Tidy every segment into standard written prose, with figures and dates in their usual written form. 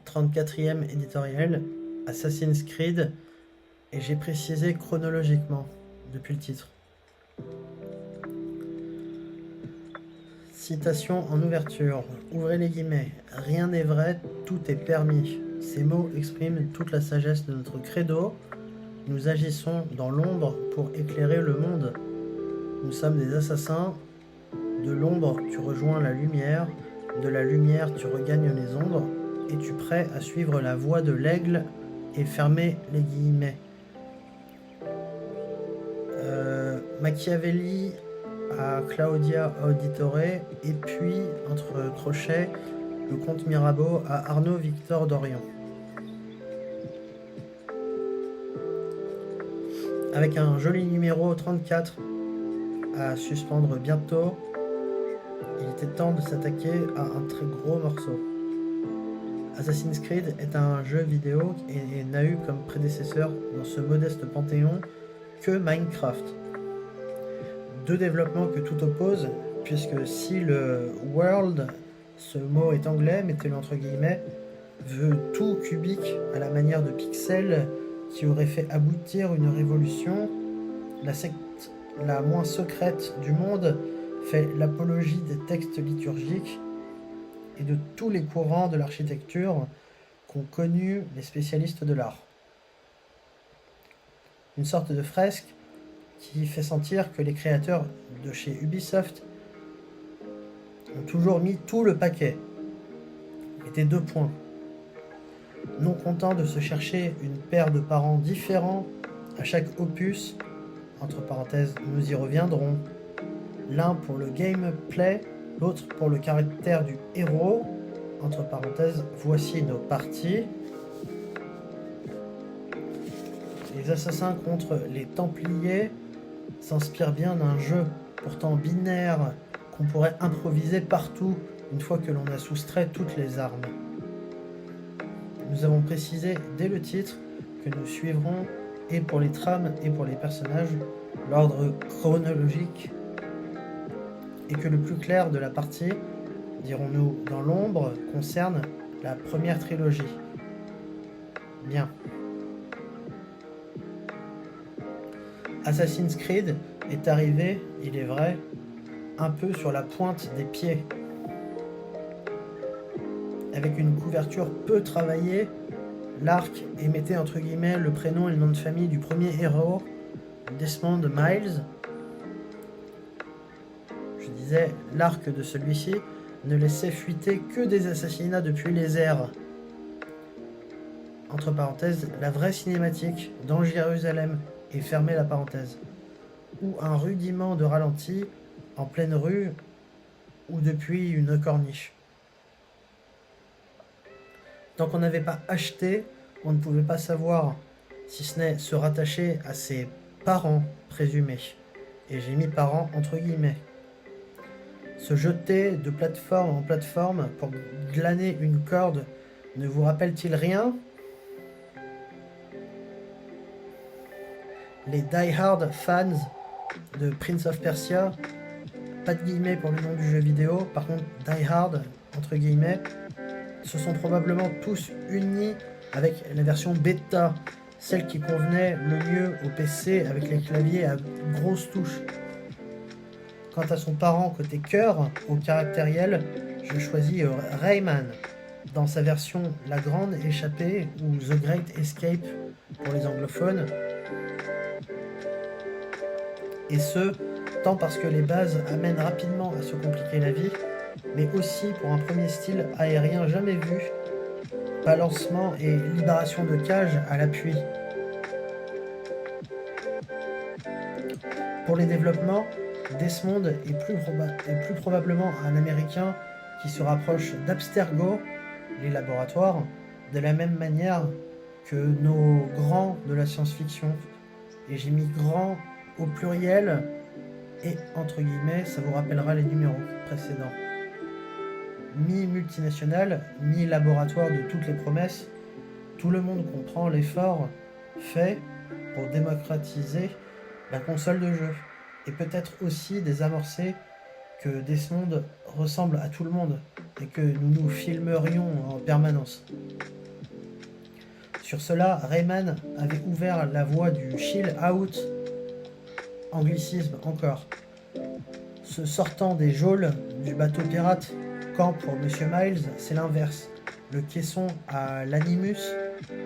34e éditorial, Assassin's Creed, et j'ai précisé chronologiquement depuis le titre. Citation en ouverture, ouvrez les guillemets, rien n'est vrai, tout est permis. Ces mots expriment toute la sagesse de notre credo. Nous agissons dans l'ombre pour éclairer le monde. Nous sommes des assassins. De l'ombre, tu rejoins la lumière. De la lumière, tu regagnes les ombres. Es-tu prêt à suivre la voie de l'aigle et fermer les guillemets? Machiavelli à Claudia Auditore, et puis, entre crochets, le comte Mirabeau à Arnaud Victor d'Orient. Avec un joli numéro 34 à suspendre bientôt, il était temps de s'attaquer à un très gros morceau. Assassin's Creed est un jeu vidéo et n'a eu comme prédécesseur dans ce modeste panthéon que Minecraft. Deux développements que tout oppose, puisque si le world, ce mot est anglais, mettez-le entre guillemets, veut tout cubique à la manière de Pixel qui aurait fait aboutir une révolution, la secte la moins secrète du monde fait l'apologie des textes liturgiques et de tous les courants de l'architecture qu'ont connu les spécialistes de l'art. Une sorte de fresque qui fait sentir que les créateurs de chez Ubisoft ont toujours mis tout le paquet. Et des deux points. Non content de se chercher une paire de parents différents à chaque opus, entre parenthèses, nous y reviendrons, l'un pour le gameplay, l'autre pour le caractère du héros, entre parenthèses, voici nos parties. Les assassins contre les Templiers s'inspirent bien d'un jeu pourtant binaire qu'on pourrait improviser partout une fois que l'on a soustrait toutes les armes. Nous avons précisé dès le titre que nous suivrons, et pour les trames et pour les personnages, l'ordre chronologique, et que le plus clair de la partie, dirons-nous dans l'ombre, concerne la première trilogie. Bien. Assassin's Creed est arrivé, il est vrai, un peu sur la pointe des pieds. Avec une couverture peu travaillée, l'arc et mettez entre guillemets le prénom et le nom de famille du premier héros, Desmond Miles. Je disais, l'arc de celui-ci ne laissait fuiter que des assassinats depuis les airs. Entre parenthèses, la vraie cinématique dans Jérusalem, et fermez la parenthèse. Ou un rudiment de ralenti en pleine rue ou depuis une corniche. Tant qu'on n'avait pas acheté, on ne pouvait pas savoir, si ce n'est se rattacher à ses parents présumés. Et j'ai mis parents entre guillemets. Se jeter de plateforme en plateforme pour glaner une corde ne vous rappelle-t-il rien? Les die-hard fans de Prince of Persia, pas de guillemets pour le nom du jeu vidéo, par contre die-hard entre guillemets, se sont probablement tous unis avec la version bêta, celle qui convenait le mieux au PC avec les claviers à grosses touches. Quant à son parent côté cœur, au caractériel, je choisis Rayman, dans sa version La Grande Échappée ou The Great Escape pour les anglophones. Et ce, tant parce que les bases amènent rapidement à se compliquer la vie, mais aussi pour un premier style aérien jamais vu, balancement et libération de cage à l'appui. Pour les développements, Desmond est plus probablement un Américain qui se rapproche d'Abstergo, les laboratoires, de la même manière que nos grands de la science-fiction. Et j'ai mis grand au pluriel, et entre guillemets, ça vous rappellera les numéros précédents. Mi-multinational, mi-laboratoire de toutes les promesses, tout le monde comprend l'effort fait pour démocratiser la console de jeu, et peut-être aussi désamorcer que Desmond ressemble à tout le monde, et que nous nous filmerions en permanence. Sur cela, Rayman avait ouvert la voie du chill out, anglicisme encore, se sortant des geôles du bateau pirate, quand pour Monsieur Miles, c'est l'inverse. Le caisson à l'Animus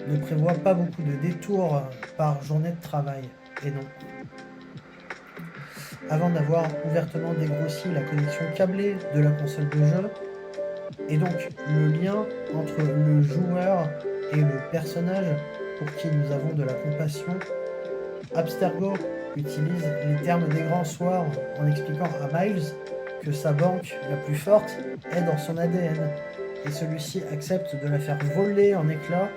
ne prévoit pas beaucoup de détours par journée de travail, et non. Avant d'avoir ouvertement dégrossi la connexion câblée de la console de jeu, et donc le lien entre le joueur et le personnage pour qui nous avons de la compassion, Abstergo utilise les termes des grands soirs en expliquant à Miles que sa banque la plus forte est dans son ADN, et celui-ci accepte de la faire voler en éclats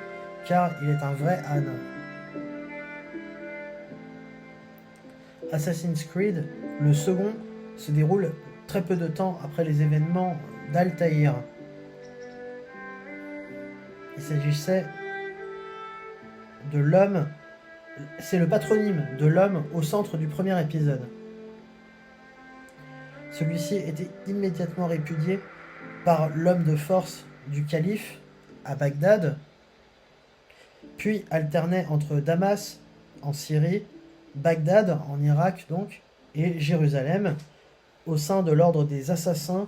car il est un vrai âne. Assassin's Creed, le second, se déroule très peu de temps après les événements d'Altaïr. Il s'agissait de l'homme, c'est le patronyme de l'homme au centre du premier épisode. Celui-ci était immédiatement répudié par l'homme de force du calife à Bagdad, puis alternait entre Damas en Syrie, Bagdad en Irak donc, et Jérusalem au sein de l'ordre des assassins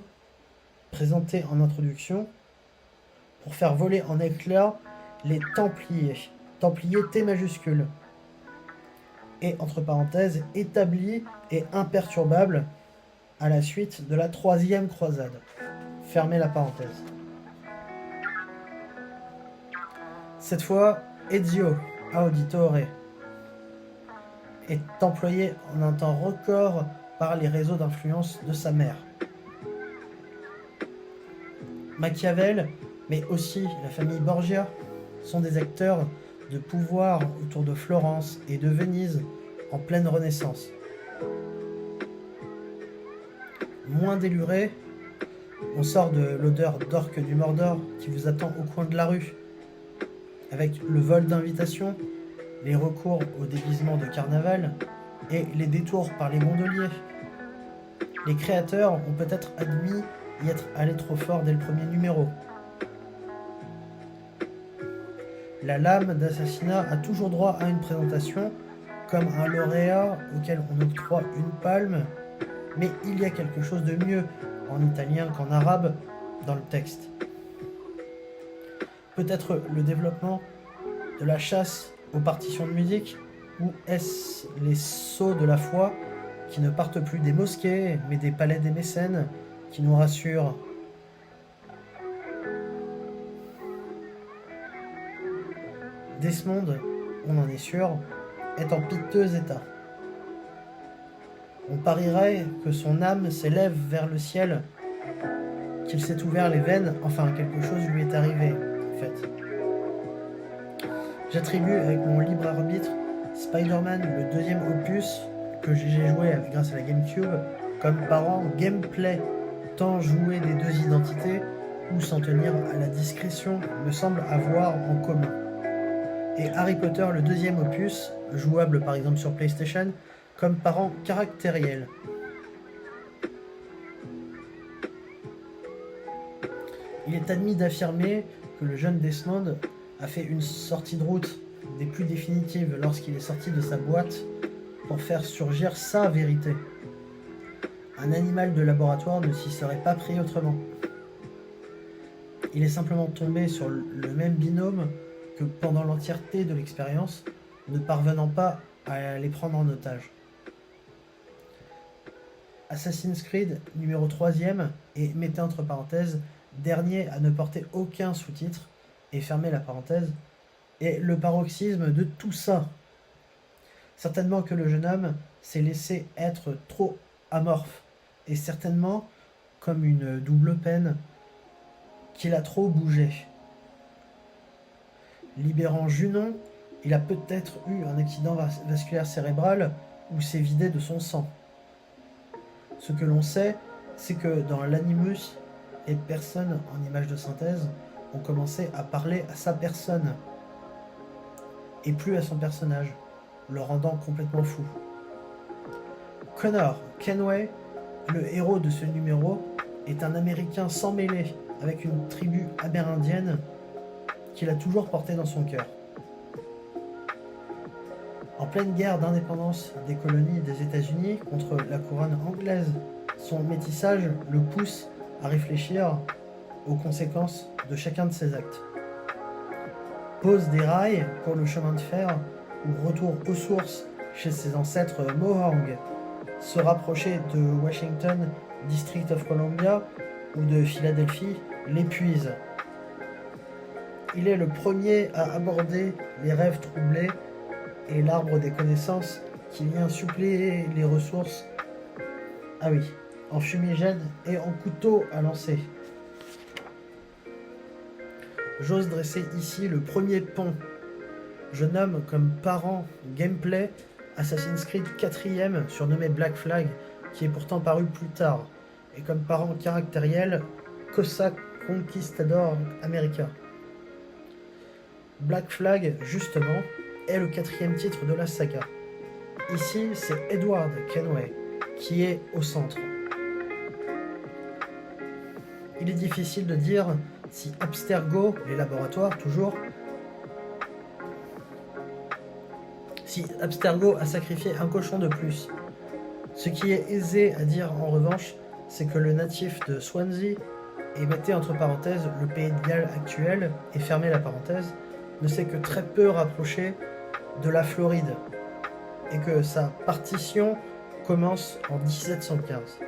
présenté en introduction pour faire voler en éclats les Templiers, Templiers T majuscule, et entre parenthèses établis et imperturbables à la suite de la troisième croisade. Fermez la parenthèse. Cette fois, Ezio Auditore est employé en un temps record par les réseaux d'influence de sa mère. Machiavel, mais aussi la famille Borgia, sont des acteurs de pouvoir autour de Florence et de Venise en pleine Renaissance. Moins déluré, on sort de l'odeur d'orque du Mordor qui vous attend au coin de la rue, avec le vol d'invitation, les recours au déguisement de carnaval et les détours par les gondoliers. Les créateurs ont peut-être admis y être allés trop fort dès le premier numéro. La lame d'assassinat a toujours droit à une présentation, comme un lauréat auquel on octroie une palme, mais il y a quelque chose de mieux en italien qu'en arabe dans le texte. Peut-être le développement de la chasse aux partitions de musique, ou est-ce les sceaux de la foi qui ne partent plus des mosquées, mais des palais des mécènes, qui nous rassurent? Desmond, on en est sûr, est en piteux état. On parierait que son âme s'élève vers le ciel, qu'il s'est ouvert les veines, enfin quelque chose lui est arrivé, en fait. J'attribue avec mon libre arbitre Spider-Man, le deuxième opus que j'ai joué grâce à la GameCube, comme parent gameplay, tant jouer des deux identités ou s'en tenir à la discrétion me semble avoir en commun. Et Harry Potter, le deuxième opus, jouable par exemple sur PlayStation, comme parent caractériel. Il est admis d'affirmer que le jeune Desmond a fait une sortie de route des plus définitives lorsqu'il est sorti de sa boîte pour faire surgir sa vérité. Un animal de laboratoire ne s'y serait pas pris autrement. Il est simplement tombé sur le même binôme que pendant l'entièreté de l'expérience, ne parvenant pas à les prendre en otage. Assassin's Creed numéro 3e et mettez entre parenthèses dernier à ne porter aucun sous-titre et fermez la parenthèse est le paroxysme de tout ça. Certainement que le jeune homme s'est laissé être trop amorphe et certainement comme une double peine qu'il a trop bougé. Libérant Junon, il a peut-être eu un accident vasculaire cérébral ou s'est vidé de son sang. Ce que l'on sait, c'est que dans l'Animus, les personnes en image de synthèse ont commencé à parler à sa personne et plus à son personnage, le rendant complètement fou. Connor Kenway, le héros de ce numéro, est un Américain sans mêlée avec une tribu amérindienne qu'il a toujours porté dans son cœur. En pleine guerre d'indépendance des colonies des États-Unis contre la couronne anglaise, son métissage le pousse à réfléchir aux conséquences de chacun de ses actes. Pose des rails pour le chemin de fer ou retour aux sources chez ses ancêtres Mohawk, se rapprocher de Washington, District of Columbia ou de Philadelphie l'épuise. Il est le premier à aborder les rêves troublés et l'arbre des connaissances qui vient suppléer les ressources. Ah oui, en fumigène et en couteau à lancer. J'ose dresser ici le premier pont. Je nomme comme parent gameplay Assassin's Creed 4e surnommé Black Flag, qui est pourtant paru plus tard, et comme parent caractériel Cossack Conquistador America. Black Flag, justement, est le 4e titre de la saga. Ici, c'est Edward Kenway qui est au centre. Il est difficile de dire si Abstergo, les laboratoires toujours, si Abstergo a sacrifié un cochon de plus. Ce qui est aisé à dire en revanche, c'est que le natif de Swansea, et mettez entre parenthèses le pays de Galles actuel, et fermez la parenthèse, ne s'est que très peu rapproché de la Floride, et que sa partition commence en 1715.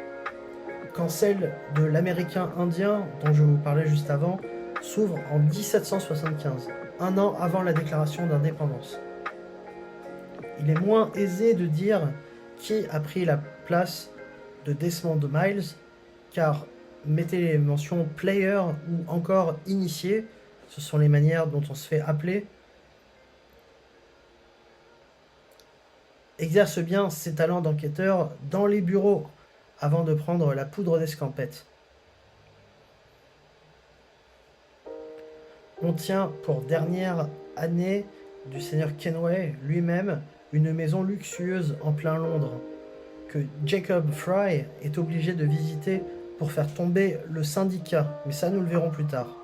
Quand celle de l'Américain indien, dont je vous parlais juste avant, s'ouvre en 1775, un an avant la déclaration d'indépendance. Il est moins aisé de dire qui a pris la place de Desmond Miles, car mettez les mentions player ou encore initié, ce sont les manières dont on se fait appeler, exerce bien ses talents d'enquêteur dans les bureaux avant de prendre la poudre d'escampette. On tient pour dernière année du seigneur Kenway lui-même une maison luxueuse en plein Londres, que Jacob Fry est obligé de visiter pour faire tomber le syndicat, mais ça nous le verrons plus tard.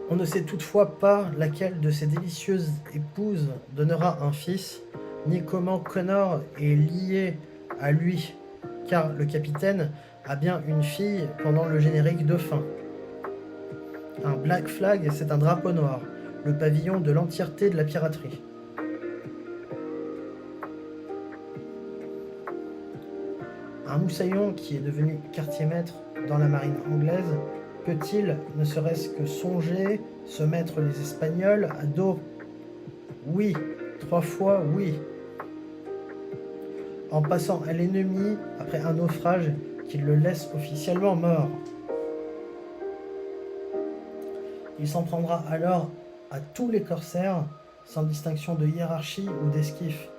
On ne sait toutefois pas laquelle de ses délicieuses épouses donnera un fils, ni comment Connor est lié à lui, car le capitaine a bien une fille pendant le générique de fin. Un Black Flag, c'est un drapeau noir, le pavillon de l'entièreté de la piraterie. Un moussaillon qui est devenu quartier-maître dans la marine anglaise peut-il, ne serait-ce que songer, se mettre les Espagnols à dos? Oui, 3 fois oui. En passant à l'ennemi après un naufrage qui le laisse officiellement mort. Il s'en prendra alors à tous les corsaires, sans distinction de hiérarchie ou d'esquif.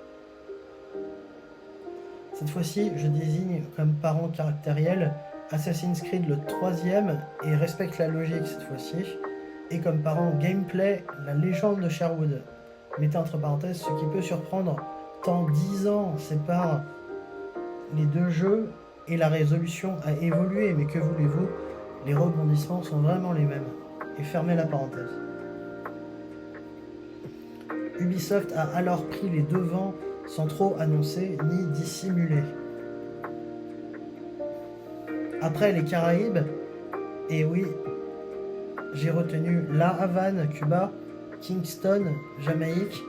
Cette fois-ci, je désigne comme parent caractériel Assassin's Creed le 3e et respecte la logique cette fois-ci, et comme parent gameplay la légende de Sherwood. Mettez entre parenthèses ce qui peut surprendre, tant 10 ans séparent les deux jeux et la résolution a évolué, mais que voulez-vous, les rebondissements sont vraiment les mêmes. Et fermez la parenthèse. Ubisoft a alors pris les devants sans trop annoncer ni dissimuler. Après les Caraïbes, et oui, j'ai retenu La Havane, Cuba, Kingston, Jamaïque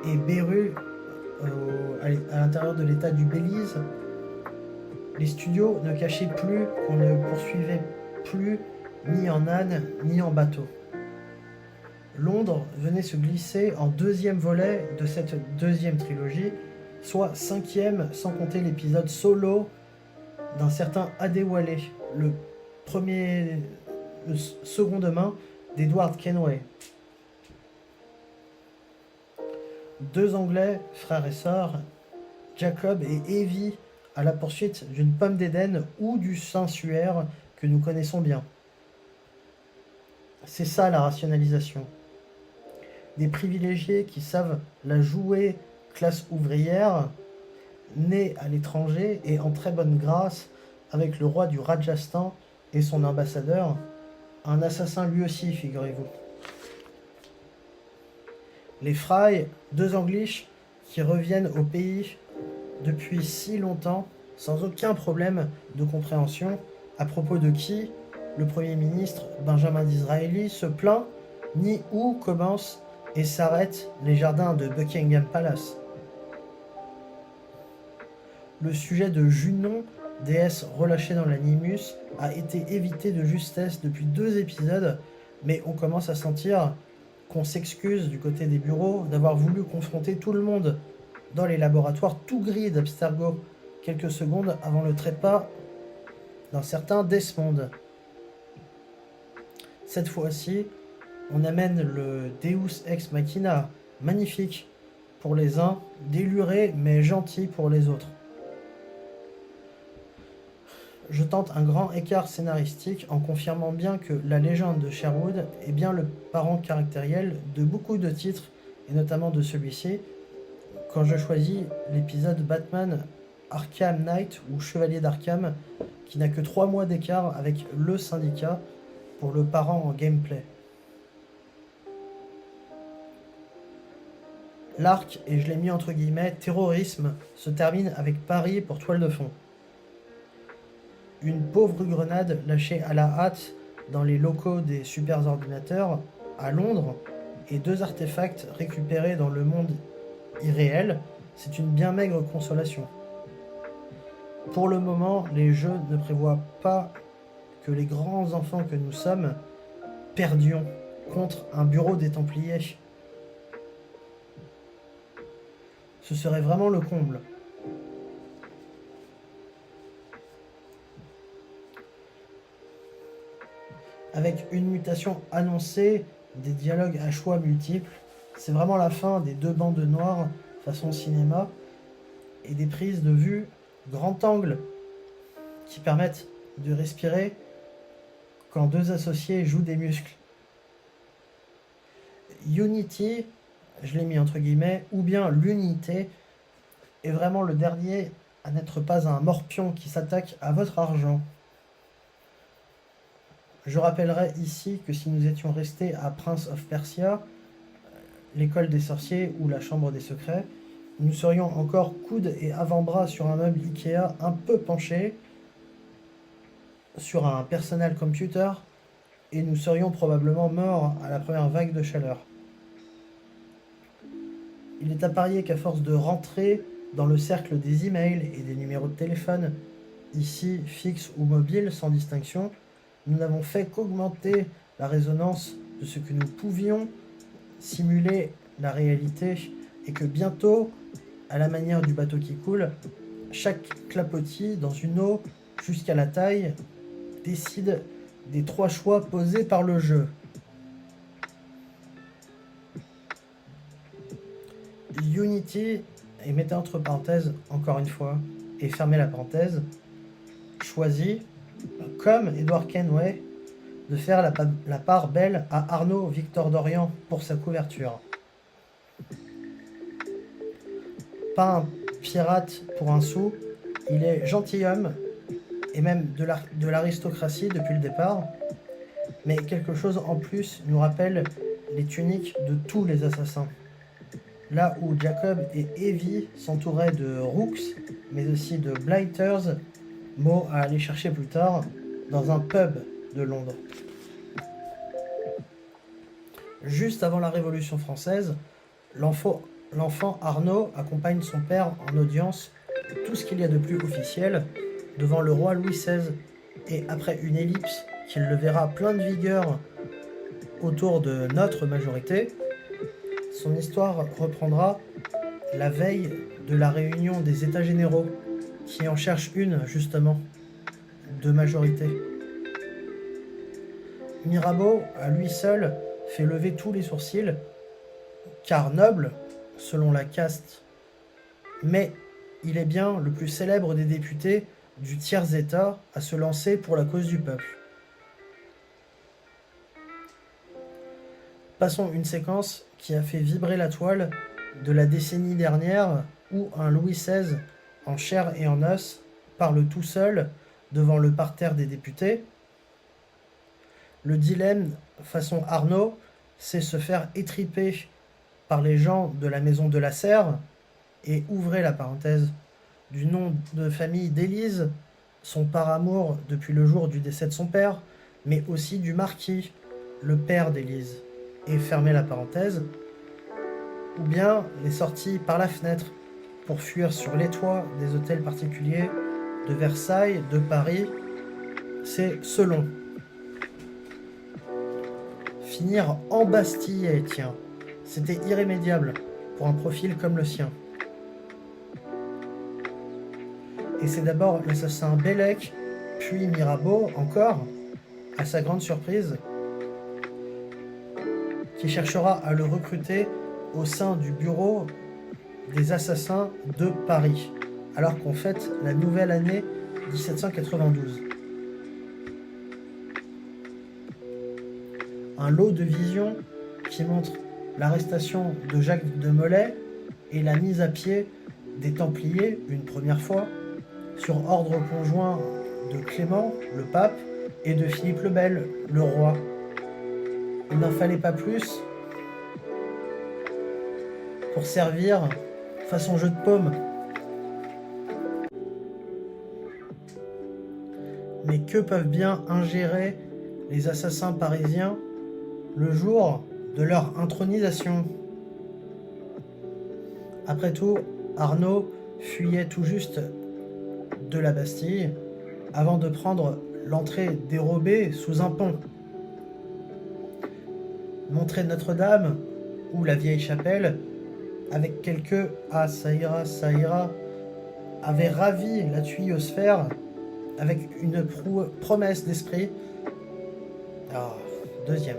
et Beirut à l'intérieur de l'état du Belize. Les studios ne cachaient plus qu'on ne poursuivait plus ni en âne ni en bateau. Londres venait se glisser en 2e volet de cette 2e trilogie, soit 5e sans compter l'épisode solo d'un certain Adewale, le second de main d'Edward Kenway. 2 Anglais, frères et sœurs, Jacob et Evie, à la poursuite d'une pomme d'Éden ou du Saint-Suaire que nous connaissons bien. C'est ça la rationalisation. Des privilégiés qui savent la jouer classe ouvrière, née à l'étranger et en très bonne grâce avec le roi du Rajasthan et son ambassadeur, un assassin lui aussi, figurez-vous. Les Fry, deux Anglish qui reviennent au pays depuis si longtemps, sans aucun problème de compréhension, à propos de qui le Premier ministre Benjamin Disraeli se plaint, ni où commencent et s'arrêtent les jardins de Buckingham Palace. Le sujet de Junon, déesse relâchée dans l'animus, a été évité de justesse depuis 2 épisodes, mais on commence à sentir qu'on s'excuse du côté des bureaux d'avoir voulu confronter tout le monde dans les laboratoires tout gris d'Abstergo, quelques secondes avant le trépas d'un certain Desmond. Cette fois-ci, on amène le Deus Ex Machina, magnifique pour les uns, déluré mais gentil pour les autres. Je tente un grand écart scénaristique en confirmant bien que la légende de Sherwood est bien le parent caractériel de beaucoup de titres, et notamment de celui-ci, quand je choisis l'épisode Batman Arkham Knight ou Chevalier d'Arkham, qui n'a que 3 mois d'écart avec le syndicat pour le parent en gameplay. L'arc, et je l'ai mis entre guillemets, terrorisme, se termine avec Paris pour toile de fond. Une pauvre grenade lâchée à la hâte dans les locaux des super ordinateurs à Londres et 2 artefacts récupérés dans le monde irréel, c'est une bien maigre consolation. Pour le moment, les jeux ne prévoient pas que les grands enfants que nous sommes perdions contre un bureau des Templiers. Ce serait vraiment le comble. Avec une mutation annoncée, des dialogues à choix multiples, c'est vraiment la fin des 2 bandes noires façon cinéma et des prises de vue grand angle qui permettent de respirer quand 2 associés jouent des muscles. Unity, je l'ai mis entre guillemets, ou bien l'unité, est vraiment le dernier à n'être pas un morpion qui s'attaque à votre argent. Je rappellerai ici que si nous étions restés à Prince of Persia, l'école des sorciers ou la chambre des secrets, nous serions encore coudes et avant-bras sur un meuble Ikea un peu penché, sur un personal computer, et nous serions probablement morts à la première vague de chaleur. Il est à parier qu'à force de rentrer dans le cercle des emails et des numéros de téléphone, ici fixes ou mobiles sans distinction, nous n'avons fait qu'augmenter la résonance de ce que nous pouvions simuler la réalité et que bientôt, à la manière du bateau qui coule, chaque clapotis dans une eau jusqu'à la taille décide des 3 choix posés par le jeu. Unity, et mettez entre parenthèses encore une fois, et fermez la parenthèse, choisit, comme Edward Kenway, de faire la part belle à Arnaud Victor Dorian pour sa couverture. Pas un pirate pour un sou, il est gentilhomme, et même de l'aristocratie depuis le départ, mais quelque chose en plus nous rappelle les tuniques de tous les assassins. Là où Jacob et Evie s'entouraient de rooks, mais aussi de blighters, mot à aller chercher plus tard, dans un pub de Londres. Juste avant la Révolution française, l'enfant Arnaud accompagne son père en audience, tout ce qu'il y a de plus officiel, devant le roi Louis XVI, et après une ellipse qu'il le verra plein de vigueur autour de notre majorité, son histoire reprendra la veille de la réunion des États généraux, qui en cherche une, justement, de majorité. Mirabeau, à lui seul, fait lever tous les sourcils, car noble, selon la caste, mais il est bien le plus célèbre des députés du tiers-état à se lancer pour la cause du peuple. Passons une séquence qui a fait vibrer la toile de la décennie dernière où un Louis XVI en chair et en os parle tout seul devant le parterre des députés. Le dilemme façon Arnaud, c'est se faire étriper par les gens de la maison de la Serre, et ouvrez la parenthèse, du nom de famille d'Élise, son paramour depuis le jour du décès de son père, mais aussi du marquis, le père d'Élise, et fermez la parenthèse, ou bien les sorties par la fenêtre pour fuir sur les toits des hôtels particuliers de Versailles, de Paris, c'est selon. Finir embastillé, tiens, c'était irrémédiable pour un profil comme le sien. Et c'est d'abord l'assassin Bellec, puis Mirabeau encore, à sa grande surprise, qui cherchera à le recruter au sein du bureau des assassins de Paris, alors qu'on fête la nouvelle année 1792. Un lot de visions qui montre l'arrestation de Jacques de Molay et la mise à pied des Templiers une première fois, sur ordre conjoint de Clément, le pape, et de Philippe le Bel, le roi. Il n'en fallait pas plus pour servir façon jeu de paume. Mais que peuvent bien ingérer les assassins parisiens le jour de leur intronisation? Après tout, Arnaud fuyait tout juste de la Bastille avant de prendre l'entrée dérobée sous un pont. Montrer Notre-Dame ou la vieille chapelle avec quelques « ah ça ira » avait ravi la tuyosphère avec une promesse d'esprit. Deuxième.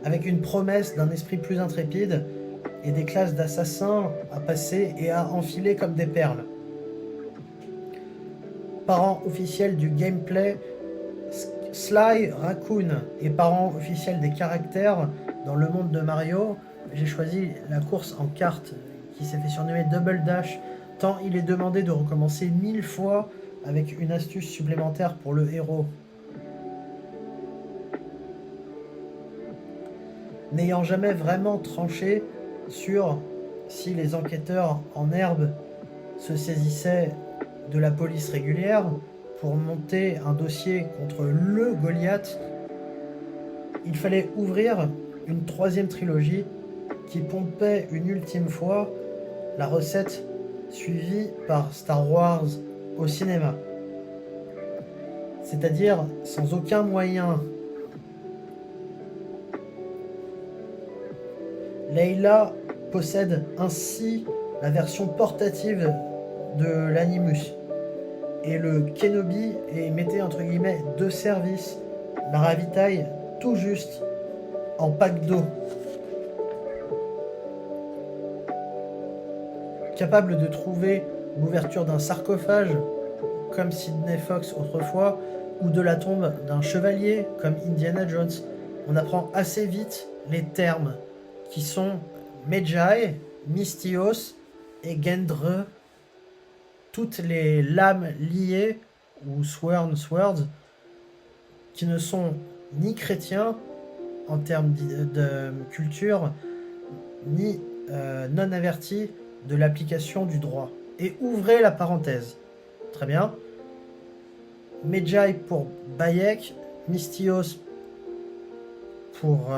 Avec une promesse d'un esprit plus intrépide et des classes d'assassins à passer et à enfiler comme des perles. Parent officiel du gameplay, Sly Raccoon et parent officiel des caractères dans le monde de Mario, j'ai choisi la course en carte qui s'est fait surnommer Double Dash, tant il est demandé de recommencer 1000 fois avec une astuce supplémentaire pour le héros. N'ayant jamais vraiment tranché sur si les enquêteurs en herbe se saisissaient de la police régulière pour monter un dossier contre le Goliath, il fallait ouvrir une troisième trilogie qui pompait une ultime fois la recette suivie par Star Wars au cinéma. C'est-à-dire sans aucun moyen. Leila possède ainsi la version portative de l'Animus. Et le Kenobi est, mettez entre guillemets, de service, la ravitaille tout juste en pack d'eau. Capable de trouver l'ouverture d'un sarcophage, comme Sidney Fox autrefois, ou de la tombe d'un chevalier, comme Indiana Jones, on apprend assez vite les termes qui sont Medjay, Mystios et Gendre, toutes les lames liées, ou swords, qui ne sont ni chrétiens en termes de culture, ni non avertis de l'application du droit. Et ouvrez la parenthèse. Très bien. Medjay pour Bayek, Mystios pour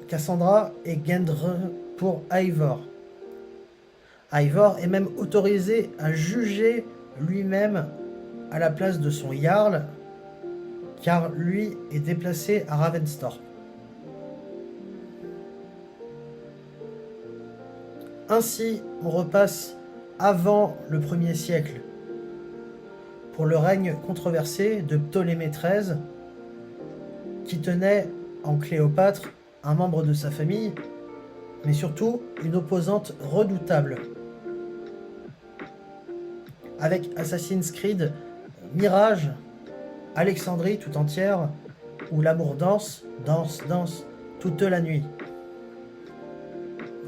Cassandra et Gendre pour Ivor. Ivor est même autorisé à juger lui-même à la place de son Jarl, car lui est déplacé à Ravensthorpe. Ainsi, on repasse avant le 1er siècle, pour le règne controversé de Ptolémée XIII, qui tenait en Cléopâtre un membre de sa famille, mais surtout une opposante redoutable. Avec Assassin's Creed, Mirage, Alexandrie tout entière, où l'amour danse toute la nuit.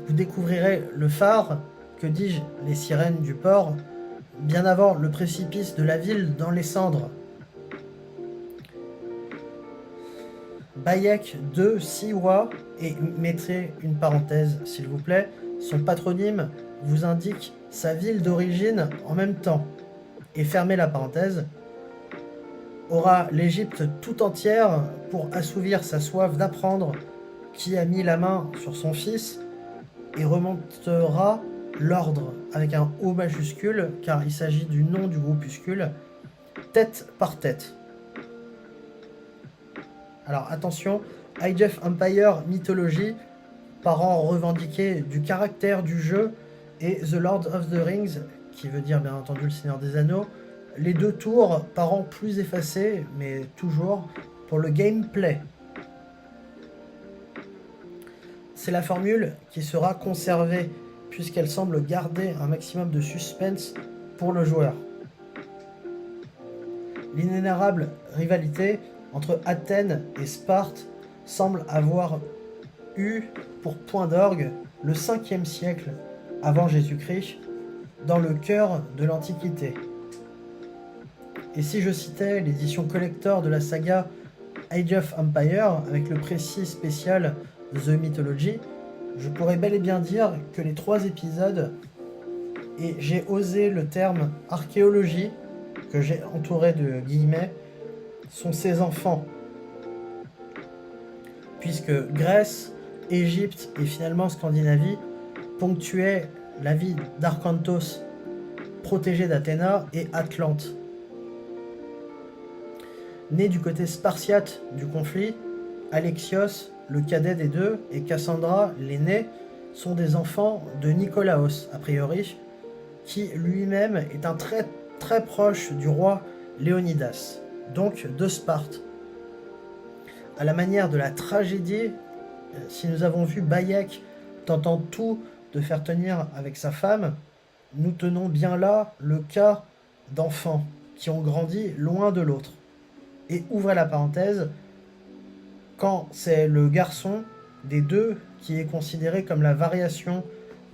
Vous découvrirez le phare, que dis-je, les sirènes du port, bien avant le précipice de la ville dans les cendres. Bayek de Siwa, et mettez une parenthèse s'il vous plaît, son patronyme vous indique sa ville d'origine en même temps, et fermez la parenthèse, aura l'Égypte tout entière pour assouvir sa soif d'apprendre qui a mis la main sur son fils, et remontera l'ordre avec un O majuscule, car il s'agit du nom du groupuscule, tête par tête. Alors attention, Age of Empires Mythologie, parent revendiqué du caractère du jeu, et The Lord of the Rings, qui veut dire bien entendu le Seigneur des Anneaux, les deux tours, parents plus effacés, mais toujours pour le gameplay. C'est la formule qui sera conservée, puisqu'elle semble garder un maximum de suspense pour le joueur. L'inénarrable rivalité entre Athènes et Sparte semble avoir eu pour point d'orgue le 5e siècle avant Jésus-Christ, dans le cœur de l'Antiquité. Et si je citais l'édition collector de la saga Age of Empires, avec le précis spécial The Mythology, je pourrais bel et bien dire que les 3 épisodes, et j'ai osé le terme archéologie, que j'ai entouré de guillemets, sont ses enfants. Puisque Grèce, Égypte et finalement Scandinavie ponctuaient la vie d'Arkantos, protégé d'Athéna, et Atlante. Né du côté spartiate du conflit, Alexios, le cadet des deux, et Cassandra, l'aînée, sont des enfants de Nicolaos, a priori, qui lui-même est un très proche du roi Léonidas, donc de Sparte. À la manière de la tragédie, si nous avons vu Bayek tentant tout de faire tenir avec sa femme, nous tenons bien là le cas d'enfants qui ont grandi loin de l'autre. Et ouvrez la parenthèse, quand c'est le garçon des deux qui est considéré comme la variation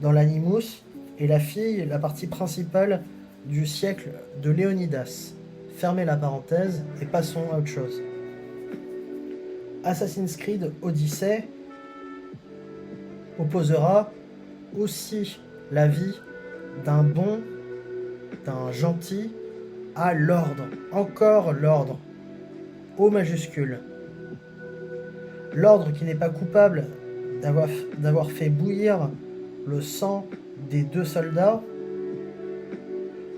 dans l'animus, et la fille la partie principale du siècle de Léonidas. Fermez la parenthèse et passons à autre chose. Assassin's Creed Odyssey opposera aussi la vie d'un bon, d'un gentil, à l'ordre. Encore l'ordre. O majuscule. L'ordre qui n'est pas coupable d'avoir fait bouillir le sang des 2 soldats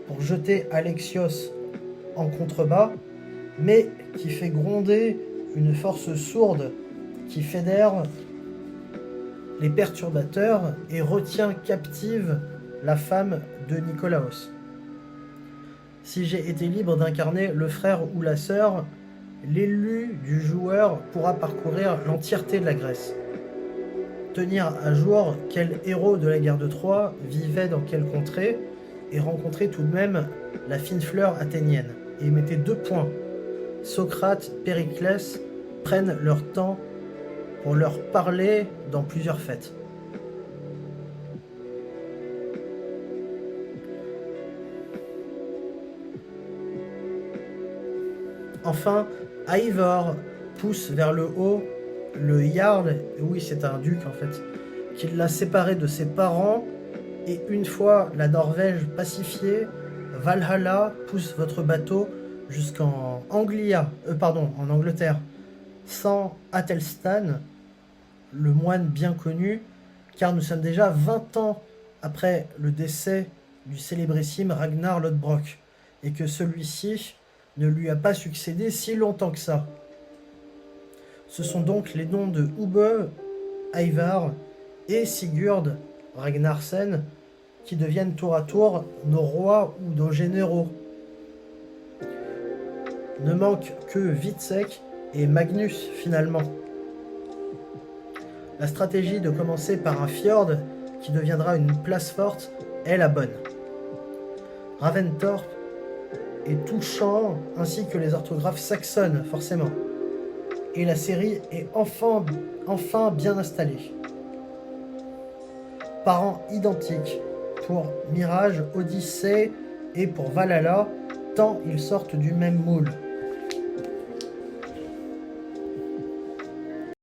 pour jeter Alexios en contrebas, mais qui fait gronder une force sourde qui fédère les perturbateurs et retient captive la femme de Nicolaos. Si j'ai été libre d'incarner le frère ou la sœur, l'élu du joueur pourra parcourir l'entièreté de la Grèce. Tenir à jour quel héros de la guerre de Troie vivait dans quelle contrée et rencontrer tout de même la fine fleur athénienne. Et mettez 2 points. Socrate, Périclès prennent leur temps pour leur parler dans plusieurs fêtes. Enfin, Eivor pousse vers le haut le Jarl, oui c'est un duc en fait, qui l'a séparé de ses parents, et une fois la Norvège pacifiée, Valhalla pousse votre bateau jusqu'en en Angleterre, sans Athelstan, le moine bien connu, car nous sommes déjà 20 ans après le décès du célébrissime Ragnar Lodbrok, et que celui-ci ne lui a pas succédé si longtemps que ça. Ce sont donc les noms de Ubbe, Ivar et Sigurd Ragnarsen qui deviennent tour à tour nos rois ou nos généraux. Ne manque que Witzek et Magnus finalement. La stratégie de commencer par un fjord qui deviendra une place forte est la bonne. Ravensthorpe est touchant, ainsi que les orthographes saxonnes forcément. Et la série est enfin bien installée. Parents identiques pour Mirage, Odyssey et pour Valhalla, tant ils sortent du même moule.